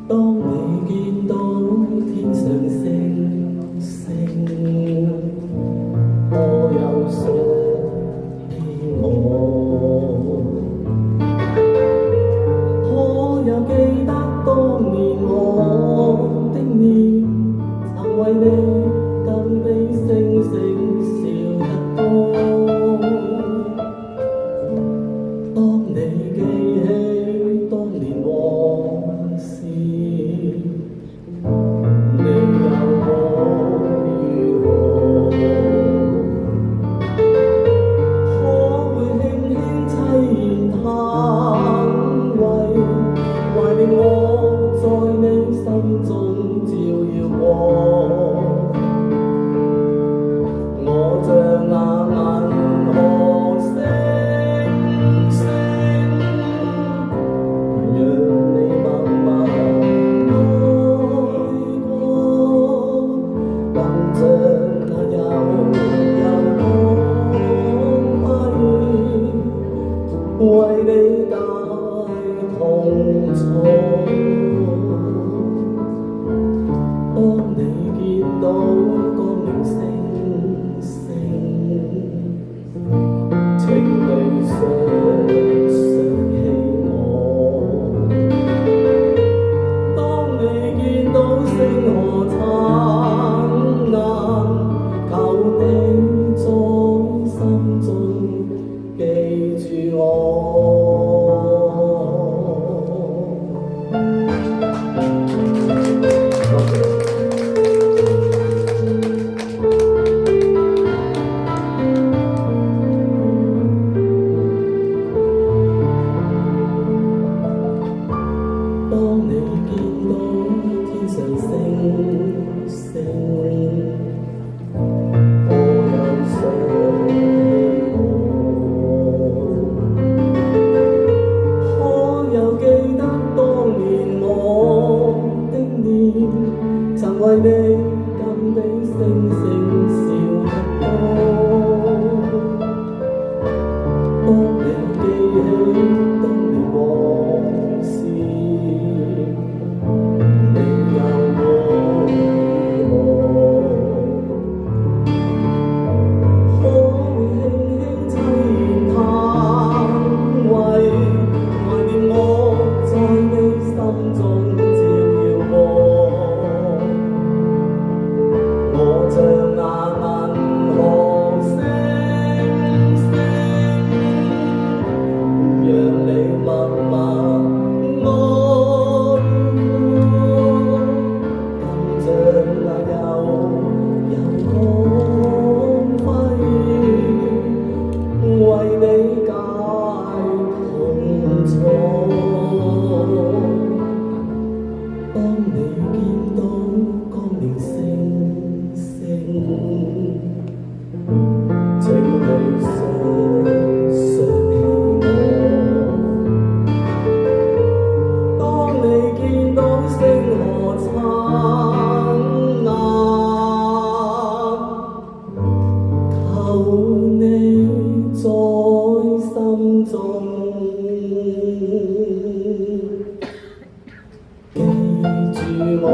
當你見到天上星星，我又想起我，可有記得當年我的臉曾為你更比星星笑得多？當你記起當年往事，你又可如何？可會輕輕凄然嘆謂，懷念我在你心中照耀過。我像那銀河星星，讓你默默愛過，更像那悠悠光輝，為你解痛楚。當你見到光明星星，請你想起我。當你見到星河燦爛，求你在心中記住我。當你見到天上星星，我又想起我，可有記得當年我的臉曾為你更比星星笑得多？當你記起當年往事，我像那銀河星星，讓你默默愛過，更像那悠悠光輝，為你解痛楚。當你見到光明星星，請你想起我。當你見到星河燦爛，求你在心中記住我。